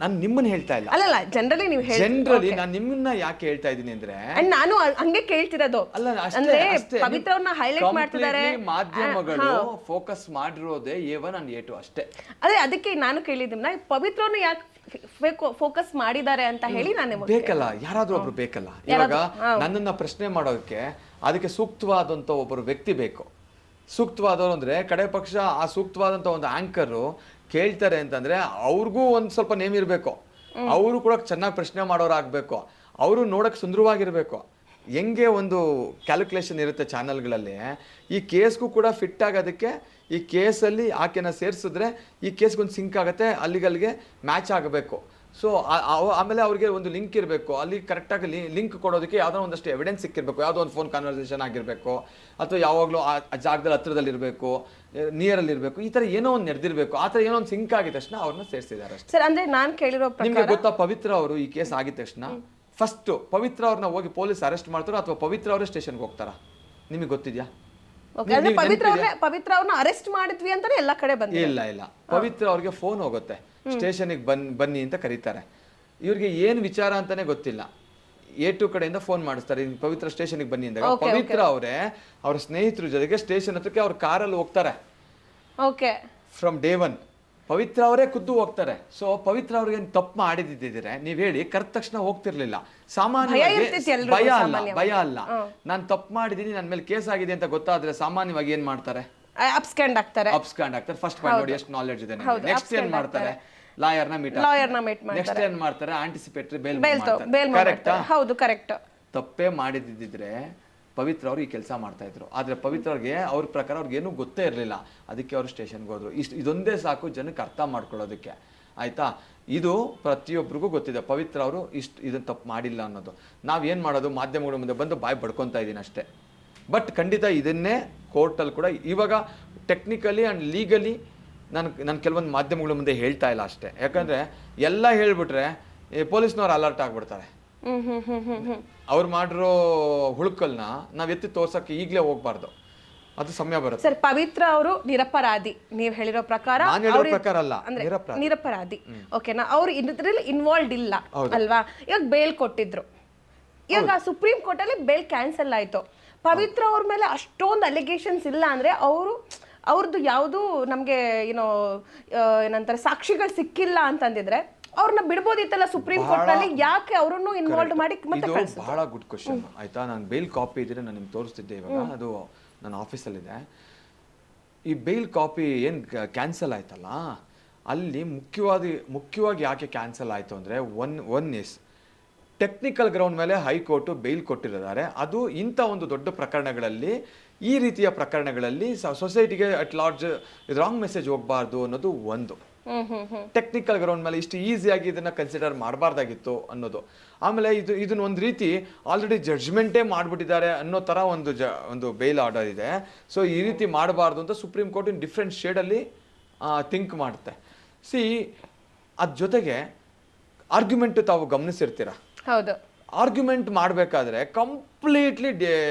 ನಾನು ನಿಮ್ಮನ್ನ ಹೇಳ್ತಾ ಇಲ್ಲ. ಅಲ್ಲಲ್ಲ, ಜನರಲಿ ನೀವು ಜನರಲಿ ನಾನು ನಿಮ್ಮನ್ನ ಯಾಕೆ ಹೇಳ್ತಾ ಇದ್ದೀನಿ ಅಂದ್ರೆ, ನಾನು ಹಂಗೆ ಕೇಳ್ತಿರೋದು. ಅಲ್ಲ ಅಂದ್ರೆ ಅಷ್ಟೇ ಪವಿತ್ರ ಅವ್ರನ್ನ ಹೈಲೈಟ್ ಮಾಡ್ತಿದ್ದಾರೆ. ಮಾಧ್ಯಮಗಳು ಫೋಕಸ್ ಮಾಡಿರೋದೇ A1 and A2 ಅಷ್ಟೇ. ಅದೇ ಅದಕ್ಕೆ ನಾನು ಕೇಳಿದ್ದನ್ನ ಪವಿತ್ರವ್ರನ್ನ ಯಾಕೆ ಫೋಕಸ್ ಮಾಡಿದ್ದಾರೆ ಅಂತ ಹೇಳಿ ನಾನು ಬೇಕಲ್ಲ, ಯಾರಾದ್ರೂ ಒಬ್ರು ಬೇಕಲ್ಲ. ಇವಾಗ ನನ್ನನ್ನ ಪ್ರಶ್ನೆ ಮಾಡೋದಕ್ಕೆ ಅದಕ್ಕೆ ಸೂಕ್ತವಾದಂತ ಒಬ್ಬರು ವ್ಯಕ್ತಿ ಬೇಕು. ಸೂಕ್ತವಾದವರು ಅಂದ್ರೆ ಕಡೆ ಪಕ್ಷ ಆ ಸೂಕ್ತವಾದಂತ ಒಂದು ಆಂಕರು ಕೇಳ್ತಾರೆ ಅಂತಂದ್ರೆ ಅವ್ರಿಗೂ ಒಂದ್ ಸ್ವಲ್ಪ ನೇಮ್ ಇರ್ಬೇಕು. ಅವರು ಕೂಡ ಚೆನ್ನಾಗಿ ಪ್ರಶ್ನೆ ಮಾಡೋರು ಆಗ್ಬೇಕು. ಅವರು ನೋಡಕ್ ಸುಂದರವಾಗಿರ್ಬೇಕು. ಹೆಂಗೆ ಒಂದು ಕ್ಯಾಲ್ಕುಲೇಷನ್ ಇರುತ್ತೆ ಚಾನಲ್ಗಳಲ್ಲಿ, ಈ ಕೇಸ್ಗೂ ಕೂಡ ಫಿಟ್ ಆಗೋದಕ್ಕೆ ಈ ಕೇಸಲ್ಲಿ ಆಕೆನ ಸೇರಿಸಿದ್ರೆ ಈ ಕೇಸ್ಗೊಂದು ಸಿಂಕ್ ಆಗುತ್ತೆ, ಅಲ್ಲಿಗೆ ಮ್ಯಾಚ್ ಆಗಬೇಕು. ಸೊ ಆಮೇಲೆ ಅವ್ರಿಗೆ ಒಂದು ಲಿಂಕ್ ಇರಬೇಕು. ಅಲ್ಲಿ ಕರೆಕ್ಟಾಗಿ ಲಿಂಕ್ ಕೊಡೋದಕ್ಕೆ ಯಾವುದೋ ಒಂದಷ್ಟು ಎವಿಡೆನ್ಸ್ ಸಿಕ್ಕಿರ್ಬೇಕು. ಯಾವುದೋ ಒಂದು ಫೋನ್ ಕಾನ್ವರ್ಸೇಷನ್ ಆಗಿರಬೇಕು, ಅಥವಾ ಯಾವಾಗಲೂ ಆ ಜಾಗದಲ್ಲಿ ಹತ್ರದಲ್ಲಿರಬೇಕು, ನಿಯರಲ್ಲಿ ಇರಬೇಕು. ಈ ಥರ ಏನೋ ಒಂದು ನಡೆದಿರಬೇಕು. ಆ ಥರ ಏನೋ ಒಂದು ಸಿಂಕ್ ಆಗಿದ ತಕ್ಷಣ ಅವ್ರನ್ನ ಸೇರಿಸಿದ್ದಾರೆ ಅಷ್ಟೇ. ಸರ್, ಅಂದ್ರೆ ನಾನು ಕೇಳಿರೋ ನಿಮ್ಗೆ ಗೊತ್ತಾ, ಪವಿತ್ರ ಅವರು ಈ ಕೇಸ್ ಆಗಿದ ತಕ್ಷಣ ಫಸ್ಟ್ ಪವಿತ್ರ ಅವ್ರನ್ನ ಹೋಗಿ ಪೊಲೀಸ್ ಅರೆಸ್ಟ್ ಮಾಡ್ತಾರೋ ಅಥವಾ ಪವಿತ್ರ ಅವರೇ ಸ್ಟೇಷನ್ಗೆ ಹೋಗ್ತಾರಾ? ನಿಮಗೆ ಗೊತ್ತಿದ್ಯಾ? ಪವಿತ್ರ ಅವ್ರನ್ನ ಅರೆಸ್ಟ್ ಮಾಡಿದ್ವಿ ಅಂತಾನೆ ಎಲ್ಲ ಕಡೆ ಬಂದಿದೆ. ಇಲ್ಲ, ಪವಿತ್ರ ಅವ್ರಿಗೆ ಫೋನ್ ಹೋಗುತ್ತೆ, ಸ್ಟೇಷನ್ಗೆ ಬನ್ನಿ ಅಂತ ಕರೀತಾರೆ. ಇವ್ರಿಗೆ ಏನ್ ವಿಚಾರ ಅಂತಾನೆ ಗೊತ್ತಿಲ್ಲ. A2 ಕಡೆಯಿಂದ ಫೋನ್ ಮಾಡಿಸ್ತಾರೆ, ಪವಿತ್ರ ಸ್ಟೇಷನ್ಗೆ ಬನ್ನಿ ಅಂದಾಗ ಪವಿತ್ರ ಅವರೇ ಅವ್ರ ಸ್ನೇಹಿತರ ಜೊತೆಗೆ ಸ್ಟೇಷನ್ ಹತ್ರಕ್ಕೆ ಅವ್ರ ಕಾರಲ್ಲಿ ಹೋಗ್ತಾರೆ. ಫ್ರಮ್ ಡೇ 1 ಪವಿತ್ರ ಅವರೇ ಖುದ್ದು ಹೋಗ್ತಾರೆ. ಸೊ ಪವಿತ್ರ ಅವ್ರಿಗೆ ತಪ್ಪು ಮಾಡಿದಿದ್ರೆ ನೀವ್ ಹೇಳಿ, ಕರೆದ ತಕ್ಷಣ ಹೋಗ್ತಿರ್ಲಿಲ್ಲ. ಸಾಮಾನ್ಯವಾಗಿ ಭಯ ಅಲ್ಲ. ನಾನು ತಪ್ಪು ಮಾಡಿದೀನಿ, ನನ್ನ ಮೇಲೆ ಕೇಸ್ ಆಗಿದೆ ಅಂತ ಗೊತ್ತಾದ್ರೆ ಸಾಮಾನ್ಯವಾಗಿ ಏನ್ ಮಾಡ್ತಾರೆ? ಅಬ್ಸ್ಕ್ಯಾಂಡ್ ಆಗ್ತಾರೆ. ಫಸ್ಟ್ ಪಾಯಿಂಟ್ ನೋಡಿ ಎಷ್ಟು ನಾಲೆಡ್ಜ್ ಇದೆ. ನೆಕ್ಸ್ಟ್ ಏನ್ ಮಾಡ್ತಾರೆ? ಲಾಯರ್ನ ಮೀಟ್ ಮಾಡ್ತಾರೆ. ನೆಕ್ಸ್ಟ್ ಏನ್ ಮಾಡ್ತಾರೆ? ಆಂಟಿಸಿಪೇಟರಿ ಬೇಲ್ ಮಾಡ್ತಾರೆ. ಕರೆಕ್ಟಾ? ಹೌದು, ಕರೆಕ್ಟ್. ತಪ್ಪೇ ಮಾಡಿದಿದ್ರೆ ಪವಿತ್ರ ಅವ್ರು ಈ ಕೆಲಸ ಮಾಡ್ತಾ ಇದ್ರು. ಆದ್ರೆ ಪವಿತ್ರ ಅವ್ರಿಗೆ ಅವ್ರ ಪ್ರಕಾರ ಅವ್ರಿಗೆ ಏನೂ ಗೊತ್ತೇ ಇರಲಿಲ್ಲ. ಅದಕ್ಕೆ ಅವರು ಸ್ಟೇಷನ್ಗೆ ಹೋದ್ರು. ಇದೊಂದೇ ಸಾಕು ಜನಕ್ಕೆ ಅರ್ಥ ಮಾಡ್ಕೊಳ್ಳೋದಕ್ಕೆ, ಆಯ್ತಾ? ಇದು ಪ್ರತಿಯೊಬ್ಬರಿಗೂ ಗೊತ್ತಿದೆ, ಪವಿತ್ರ ಅವರು ಇದನ್ನ ತಪ್ಪು ಮಾಡಿಲ್ಲ ಅನ್ನೋದು. ನಾವೇನ್ ಮಾಡೋದು, ಮಾಧ್ಯಮಗಳ ಮುಂದೆ ಬಂದು ಬಾಯಿ ಬಡ್ಕೊತಾ ಇದ್ದೀನಿ ಅಷ್ಟೇ. ಬಟ್ ಖಂಡಿತ ಇದನ್ನೇ ಕೋರ್ಟಲ್ಲಿ ಕೂಡ ಇವಾಗ ಟೆಕ್ನಿಕಲಿ ಆ್ಯಂಡ್ ಲೀಗಲಿ ನಾನು ಕೆಲವೊಂದು ಮಾಧ್ಯಮಗಳ ಮುಂದೆ ಹೇಳ್ತಾ ಇಲ್ಲ ಅಷ್ಟೇ. ಯಾಕಂದ್ರೆ ಎಲ್ಲ ಹೇಳ್ಬಿಟ್ರೆ ಪೊಲೀಸ್ನವ್ರು ಅಲರ್ಟ್ ಆಗ್ಬಿಡ್ತಾರೆ. ಅವ್ರು ಮಾಡಿರೋ ಹುಳುಕಲ್ನ ನಾವ್ ಎತ್ತಿ ತೋರ್ಸಕ್ಕೆ ಈಗಲೇ ಹೋಗ್ಬಾರ್ದು, ಅದು ಸಮಯ ಬರುತ್ತೆ. ಸರ್, ಪವಿತ್ರ ಅವರು ನಿರಪರಾಧಿ ನೀವು ಹೇಳಿರೋ ಪ್ರಕಾರ? ನಿರಪರಾಧಿ. ಓಕೆನಾ? ಅವ್ರು ಇದ್ರಲ್ಲಿ ಇನ್ವಾಲ್ವ್ ಇಲ್ಲ ಅಲ್ವಾ? ಇವಾಗ ಬೇಲ್ ಕೊಟ್ಟಿದ್ರು, ಇವಾಗ ಸುಪ್ರೀಂ ಕೋರ್ಟ್ ಅಲ್ಲಿ ಬೇಲ್ ಕ್ಯಾನ್ಸಲ್ ಆಯ್ತು. ಪವಿತ್ರ ಅವ್ರ ಮೇಲೆ ಅಷ್ಟೊಂದು ಅಲಿಗೇಷನ್ಸ್ ಇಲ್ಲ ಅಂದ್ರೆ ಅವ್ರದ್ದು ಯಾವುದು ನಮ್ಗೆ ಏನಂತಾರೆ ಸಾಕ್ಷಿಗಳು ಸಿಕ್ಕಿಲ್ಲ ಅಂತಂದಿದ್ರೆ ಅವ್ರನ್ನ ಬಿಡ್ಬೋದಿತ್ತಲ್ಲ ಸುಪ್ರೀಂ ಕೋರ್ಟ್ ನಲ್ಲಿ. ಯಾಕೆ ಅವ್ರನ್ನು ಇನ್ವಾಲ್ವ್ ಮಾಡಿ ಮತ್ತೆ ಕಳಿಸಿದ್ರು? ಬಹಳ ಗುಡ್ ಕ್ವಶನ್. ಆಯ್ತಾ, ನಾನು ಬೇಲ್ ಕಾಪಿ ಇದ್ರೆ ನಾನು ನಿಮ್ಗೆ ತೋರಿಸ್ತಿದ್ದೆ. ಇವಾಗ ಅದು ನನ್ನ ಆಫೀಸಲ್ಲಿದೆ. ಈ ಬೇಲ್ ಕಾಪಿ ಏನ್ ಕ್ಯಾನ್ಸಲ್ ಆಯ್ತಲ್ಲ, ಅಲ್ಲಿ ಮುಖ್ಯವಾಗಿ ಯಾಕೆ ಕ್ಯಾನ್ಸಲ್ ಆಯ್ತು ಅಂದ್ರೆ ಒನ್ ಇಸ್ ಟೆಕ್ನಿಕಲ್ ಗ್ರೌಂಡ್ ಮೇಲೆ ಹೈಕೋರ್ಟ್ ಬೇಲ್ ಕೊಟ್ಟಿದ್ದಾರೆ. ಅದು ಇಂಥ ಒಂದು ದೊಡ್ಡ ಪ್ರಕರಣಗಳಲ್ಲಿ, ಈ ರೀತಿಯ ಪ್ರಕರಣಗಳಲ್ಲಿ ಸೊಸೈಟಿಗೆ ಅಟ್ ಲಾರ್ಜ್ ರಾಂಗ್ ಮೆಸೇಜ್ ಹೋಗ್ಬಾರ್ದು ಅನ್ನೋದು ಒಂದು. ಟೆಕ್ನಿಕಲ್ ಗ್ರೌಂಡ್ ಮೇಲೆ ಇಷ್ಟು ಈಸಿಯಾಗಿ ಇದನ್ನ ಕನ್ಸಿಡರ್ ಮಾಡಬಾರ್ದಾಗಿತ್ತು ಅನ್ನೋದು. ಆಮೇಲೆ ಇದನ್ನ ಒಂದು ರೀತಿ ಆಲ್ರೆಡಿ ಜಡ್ಜ್ಮೆಂಟೇ ಮಾಡ್ಬಿಟ್ಟಿದ್ದಾರೆ ಅನ್ನೋ ತರ ಒಂದು ಬೇಲ್ ಆರ್ಡರ್ ಇದೆ. ಸೊ ಈ ರೀತಿ ಮಾಡಬಾರ್ದು ಅಂತ ಸುಪ್ರೀಂ ಕೋರ್ಟ್ ಇನ್ ಡಿಫ್ರೆಂಟ್ ಶೇಡಲ್ಲಿ ಥಿಂಕ್ ಮಾಡುತ್ತೆ. ಅದ್ ಜೊತೆಗೆ ಆರ್ಗ್ಯುಮೆಂಟ್ ತಾವು ಗಮನಿಸಿರ್ತೀರಾ? ಹೌದು. ಆರ್ಗ್ಯುಮೆಂಟ್ ಮಾಡಬೇಕಾದ್ರೆ ಕಂಪ್ಲೀಟ್ಲಿ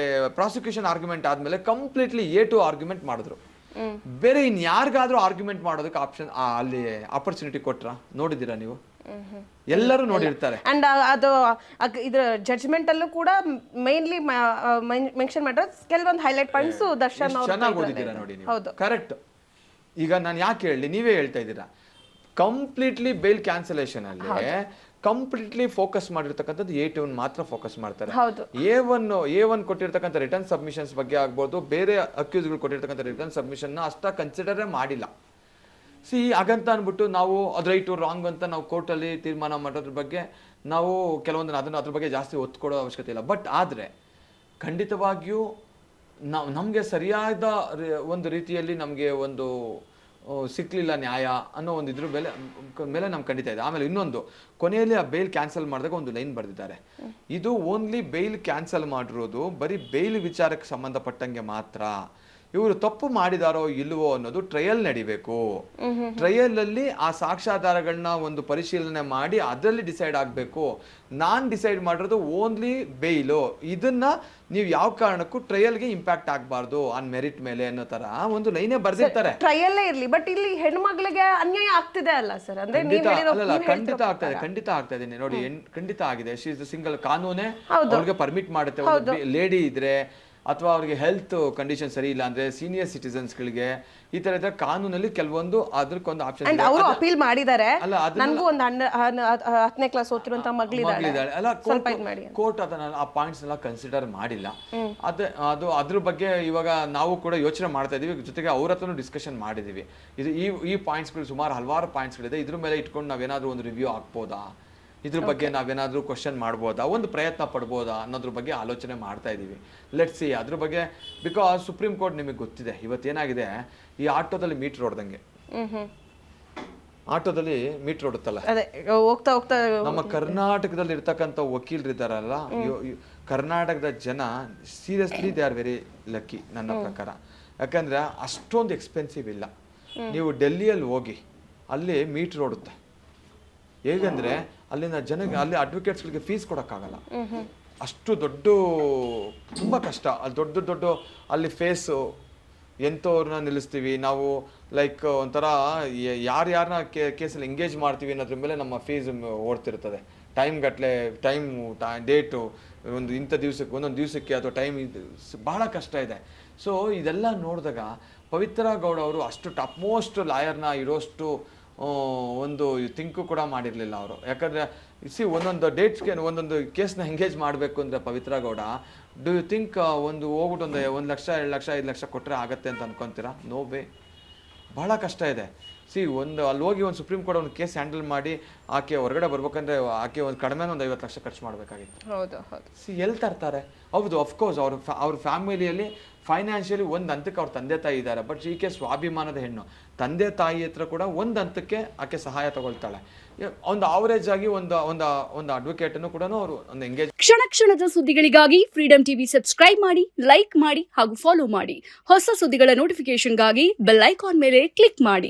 ಪ್ರಾಸಿಕ್ಯೂಷನ್ ಆರ್ಗ್ಯುಮೆಂಟ್ ಆದ್ಮೇಲೆ ಕಂಪ್ಲೀಟ್ಲಿ A2 ಆರ್ಗ್ಯುಮೆಂಟ್ ಮಾಡಿದ್ರು. ಬೇರೆ ಇನ್ಯಾರಿಗಾದ್ರೂ ಆರ್ಗ್ಯುಮೆಂಟ್ ಮಾಡೋದಕ್ಕೆ ಅಲ್ಲಿ ಆಪರ್ಚುನಿಟಿ ಕೊಟ್ರ? ನೋಡಿದ್ದೀರಾ ನೀವು? ಎಲ್ಲರೂ ನೋಡಿರ್ತಾರೆ. ಅಂಡ್ ಅದು ಇದ್ರ ಜಡ್ಜ್ಮೆಂಟ್ ಅಲ್ಲೂ ಕೂಡ ಮೇನ್ಲಿ ಮೆನ್ಷನ್ ಮಾಡಿರೋ ಕೆಲವೊಂದು ಹೈಲೈಟ್ ಪಾಯಿಂಟ್ಸ್ ದರ್ಶನ್ ಅವರು ಚೆನ್ನಾಗಿ ಓದಿದ್ದೀರಾ ನೋಡಿ ನೀವು. ಕರೆಕ್ಟ್. ಈಗ ನಾನು ಯಾಕೆ ಹೇಳಿ, ನೀವೇ ಹೇಳ್ತಾ ಇದ್ದೀರಾ. ಕಂಪ್ಲೀಟ್ಲಿ ಬೇಲ್ ಕ್ಯಾನ್ಸಲೇಷನ್ ಅಲ್ಲಿ ಕಂಪ್ಲೀಟ್ಲಿ ಫೋಕಸ್ ಮಾಡಿರ್ತಕ್ಕಂಥದ್ದು A2 ಮಾತ್ರ ಫೋಕಸ್ ಮಾಡ್ತಾರೆ. A1 ಕೊಟ್ಟಿರ್ತಕ್ಕಂಥ ರಿಟರ್ನ್ ಸಬ್ಮಿಷನ್ಸ್ ಬಗ್ಗೆ ಆಗ್ಬೋದು, ಬೇರೆ ಅಕ್ಯೂಸ್ಗಳು ಕೊಟ್ಟಿರ್ತಕ್ಕಂಥ ರಿಟರ್ನ್ ಸಬ್ಮಿಷನ್ ಅಷ್ಟ ಕನ್ಸಿಡರೇ ಮಾಡಿಲ್ಲ. ಹಾಗಂತ ಅಂದ್ಬಿಟ್ಟು ನಾವು ಅದು ರೈಟು ರಾಂಗ್ ಅಂತ ನಾವು ಕೋರ್ಟಲ್ಲಿ ತೀರ್ಮಾನ ಮಾಡೋದ್ರ ಬಗ್ಗೆ ನಾವು ಕೆಲವೊಂದು ಅದ್ರ ಬಗ್ಗೆ ಜಾಸ್ತಿ ಒತ್ತು ಕೊಡೋ ಅವಶ್ಯಕತೆ ಇಲ್ಲ. ಬಟ್ ಆದರೆ ಖಂಡಿತವಾಗಿಯೂ ನಮಗೆ ಸರಿಯಾದ ಒಂದು ರೀತಿಯಲ್ಲಿ ನಮಗೆ ಒಂದು ಸಿಕ್ಲಿಲ್ಲ ನ್ಯಾಯ ಅನ್ನೋ ಒಂದು ಇದ್ರ ಮೇಲೆ ನಮ್ಗೆ ಖಂಡಿತ ಇದೆ. ಆಮೇಲೆ ಇನ್ನೊಂದು, ಕೊನೆಯಲ್ಲಿ ಆ ಬೇಲ್ ಕ್ಯಾನ್ಸಲ್ ಮಾಡಿದಾಗ ಒಂದು ಲೈನ್ ಬರೆದಿದ್ದಾರೆ, ಇದು ಓನ್ಲಿ ಬೇಲ್ ಕ್ಯಾನ್ಸಲ್ ಮಾಡಿರೋದು ಬರೀ ಬೇಲ್ ವಿಚಾರಕ್ಕೆ ಸಂಬಂಧಪಟ್ಟಂಗೆ ಮಾತ್ರ. ಇವರು ತಪ್ಪು ಮಾಡಿದಾರೋ ಇಲ್ವೋ ಅನ್ನೋದು ಟ್ರಯಲ್ ನಡಿಬೇಕು. ಟ್ರಯಲ್ ಅಲ್ಲಿ ಆ ಸಾಕ್ಷ್ಯಾಧಾರಗಳನ್ನ ಒಂದು ಪರಿಶೀಲನೆ ಮಾಡಿ ಅದರಲ್ಲಿ ಡಿಸೈಡ್ ಆಗಬೇಕು. ನಾನ್ ಡಿಸೈಡ್ ಮಾಡಿರೋದು ಓನ್ಲಿ ಬೇಯ್ಲು. ಇದನ್ನ ನೀವು ಯಾವ ಕಾರಣಕ್ಕೂ ಟ್ರಯಲ್ಗೆ ಇಂಪ್ಯಾಕ್ಟ್ ಆಗಬಾರ್ದು ಆನ್ ಮೆರಿಟ್ ಮೇಲೆ ಅನ್ನೋ ತರ ಒಂದು ಲೈನೇ ಬರ್ದಿರ್ತಾರೆ. ಟ್ರಯಲ್ಲೇ ಇರ್ಲಿ, ಬಟ್ ಇಲ್ಲಿ ಹೆಣ್ಮಕ್ಳಿಗೆ ಅನ್ಯಾಯ ಆಗ್ತಿದೆ ಅಲ್ಲ ಸರ್? ಅಂದ್ರೆ ಖಂಡಿತ ಆಗ್ತಾ ಇದೆ ನೋಡಿ, ಖಂಡಿತ ಆಗಿದೆ. She is single. ಕಾನೂನೇ ಅವ್ರಿಗೆ ಪರ್ಮಿಟ್ ಮಾಡುತ್ತೆ. ಲೇಡಿ ಇದ್ರೆ ಅಥವಾ ಅವ್ರಿಗೆ ಹೆಲ್ತ್ ಕಂಡೀಷನ್ ಸರಿ ಇಲ್ಲ ಅಂದ್ರೆ ಸೀನಿಯರ್ ಸಿಟಿಸನ್ಸ್ಗಳಿಗೆ ಈ ತರ ಇದ್ರೆ ಕಾನೂನಲ್ಲಿ ಕೆಲವೊಂದು ಅದಕ್ಕೊಂದು ಆಪ್ಷನ್ ಇದೆ. ಅವರು ಅಪೀಲ್ ಮಾಡಿದ್ದಾರೆ. ನನಗೂ ಒಂದು 10ನೇ ಕ್ಲಾಸ್ ಓದ್ತಿರುವಂತ ಮಗಳಿದ್ದಾಳೆ. ಅಲ್ಲ, ಕೋರ್ಟ್ ಅದನ್ನ ಆ ಪಾಯಿಂಟ್ಸ್ ಎಲ್ಲ ಕನ್ಸಿಡರ್ ಮಾಡಿಲ್ಲ. ಅದು ಅದ್ರ ಬಗ್ಗೆ ಇವಾಗ ನಾವು ಕೂಡ ಯೋಚನೆ ಮಾಡ್ತಾ ಇದೀವಿ. ಜೊತೆಗೆ ಅವ್ರ ಹತ್ರನೂ ಡಿಸ್ಕಷನ್ ಮಾಡಿದೀವಿ. ಇದು ಈ ಪಾಯಿಂಟ್ಸ್ಗಳು ಸುಮಾರು ಹಲವಾರು ಪಾಯಿಂಟ್ಸ್ಗಳಿದೆ. ಇದ್ರ ಮೇಲೆ ಇಟ್ಕೊಂಡು ನಾವೇನಾದ್ರೂ ಒಂದು ರಿವ್ಯೂ ಹಾಕ್ಬೋದಾ, ಇದ್ರ ಬಗ್ಗೆ ನಾವೇನಾದ್ರೂ ಕ್ವಶನ್ ಮಾಡ್ಬೋದಾ, ಒಂದು ಪ್ರಯತ್ನ ಪಡ್ಬೋದಾ ಅನ್ನೋದ್ರ ಬಗ್ಗೆ ಆಲೋಚನೆ ಮಾಡ್ತಾ ಇದೀವಿ. ಲೆಟ್ಸ್ ಸಿ ಅದ್ರ ಬಗ್ಗೆ. ಬಿಕಾಸ್ ಸುಪ್ರೀಂ ಕೋರ್ಟ್ ನಿಮಗೆ ಗೊತ್ತಿದೆ ಇವತ್ತೇನಾಗಿದೆ, ಈ ಆಟೋದಲ್ಲಿ ಮೀಟರ್ ಹೊಡೆದಂಗೆ, ಆಟೋದಲ್ಲಿ ಮೀಟರ್ ಹೊಡುತ್ತಲ್ಲ, ಹೋಗ್ತಾ ಹೋಗ್ತಾ ನಮ್ಮ ಕರ್ನಾಟಕದಲ್ಲಿ ಇರ್ತಕ್ಕಂಥ ವಕೀಲರಿದ್ದಾರಲ್ಲ, ಕರ್ನಾಟಕದ ಜನ seriously they are very lucky ನನ್ನ ಪ್ರಕಾರ. ಯಾಕಂದ್ರೆ ಅಷ್ಟೊಂದು ಎಕ್ಸ್ಪೆನ್ಸಿವ್ ಇಲ್ಲ. ನೀವು ಡೆಲ್ಲಿಯಲ್ಲಿ ಹೋಗಿ ಅಲ್ಲಿ ಮೀಟರ್ ಹೊಡುತ್ತೆ. ಹೇಗಂದ್ರೆ ಅಲ್ಲಿನ ಜನಕ್ಕೆ, ಅಲ್ಲಿ ಅಡ್ವೊಕೇಟ್ಸ್ಗಳಿಗೆ ಫೀಸ್ ಕೊಡೋಕ್ಕಾಗಲ್ಲ. ಅಷ್ಟು ದೊಡ್ಡ, ತುಂಬ ಕಷ್ಟ. ಅಲ್ಲಿ ದೊಡ್ಡ ಅಲ್ಲಿ ಫೇಸು ಎಂಥವ್ರನ್ನ ನಿಲ್ಲಿಸ್ತೀವಿ ನಾವು. ಲೈಕ್ ಒಂಥರ ಯಾರನ್ನ ಕೇಸಲ್ಲಿ ಎಂಗೇಜ್ ಮಾಡ್ತೀವಿ ಅನ್ನೋದ್ರ ಮೇಲೆ ನಮ್ಮ ಫೀಸ್ ಓಡ್ತಿರ್ತದೆ. ಟೈಮ್ ಗಟ್ಟಲೆ, ಡೇಟು, ಒಂದು ಇಂಥ ದಿವಸಕ್ಕೆ, ಒಂದೊಂದು ದಿವಸಕ್ಕೆ ಅಥವಾ ಟೈಮ್, ಬಹಳ ಕಷ್ಟ ಇದೆ. ಸೊ ಇದೆಲ್ಲ ನೋಡಿದಾಗ ಪವಿತ್ರ ಗೌಡ ಅವರು ಅಷ್ಟು ಟಾಪ್ ಮೋಸ್ಟ್ ಲಾಯರ್ನ ಇರೋಷ್ಟು ಒಂದು ಥಿಂಕು ಕೂಡ ಮಾಡಿರಲಿಲ್ಲ ಅವರು. ಯಾಕಂದರೆ ಒಂದೊಂದು ಡೇಟ್ಸ್ಗೆ ಒಂದೊಂದು ಕೇಸ್ನ ಎಂಗೇಜ್ ಮಾಡಬೇಕು ಅಂದರೆ Pavithra Gowda, do you think ಒಂದು ಹೋಗ್ಬಿಟ್ಟು 1 ಲಕ್ಷ 2 ಲಕ್ಷ 5 ಲಕ್ಷ ಕೊಟ್ಟರೆ ಆಗುತ್ತೆ ಅಂತ ಅನ್ಕೊತೀರಾ? No way. ಬಹಳ ಕಷ್ಟ ಇದೆ. ಅಲ್ಲಿ ಹೋಗಿ ಒಂದು ಸುಪ್ರೀಂ ಕೋರ್ಟ್ ಒಂದು ಕೇಸ್ ಹ್ಯಾಂಡಲ್ ಮಾಡಿ ಆಕೆ ಹೊರಗಡೆ ಬರ್ಬೇಕಂದ್ರೆ ಆಕೆ ಒಂದು ಕಡಿಮೆ ಒಂದು 50 ಲಕ್ಷ ಖರ್ಚು ಮಾಡಬೇಕಾಗಿತ್ತು. ಎಲ್ಲಿ ತರ್ತಾರೆ? ಹೌದು, ಅಫ್ಕೋರ್ಸ್ ಅವ್ರ ಫ್ಯಾಮಿಲಿಯಲ್ಲಿ ಫೈನಾನ್ಷಿಯಲಿ ಒಂದು ಹಂತಕ್ಕೆ ಅವ್ರ ತಂದೆ ತಾಯಿ ಇದ್ದಾರೆ. ಬಟ್ ಈಕೆ ಸ್ವಾಭಿಮಾನದ ಹೆಣ್ಣು. ತಂದೆ ತಾಯಿ ಹತ್ರ ಕೂಡ ಒಂದು ಹಂತಕ್ಕೆ ಆಕೆ ಸಹಾಯ ತಗೊಳ್ತಾಳೆ. ಒಂದು ಆವರೇಜ್ ಆಗಿ ಒಂದು ಅಡ್ವೊಕೇಟನ್ನು ಕೂಡ ಅವರು ಒಂದು ಎಂಗೇಜ್. ಕ್ಷಣದ ಸುದ್ದಿಗಳಿಗಾಗಿ ಫ್ರೀಡಂ ಟಿವಿ ಸಬ್ಸ್ಕ್ರೈಬ್ ಮಾಡಿ, ಲೈಕ್ ಮಾಡಿ ಹಾಗೂ ಫಾಲೋ ಮಾಡಿ. ಹೊಸ ಸುದ್ದಿಗಳ ನೋಟಿಫಿಕೇಶನ್ಗಾಗಿ ಬೆಲ್ ಐಕಾನ್ ಮೇಲೆ ಕ್ಲಿಕ್ ಮಾಡಿ.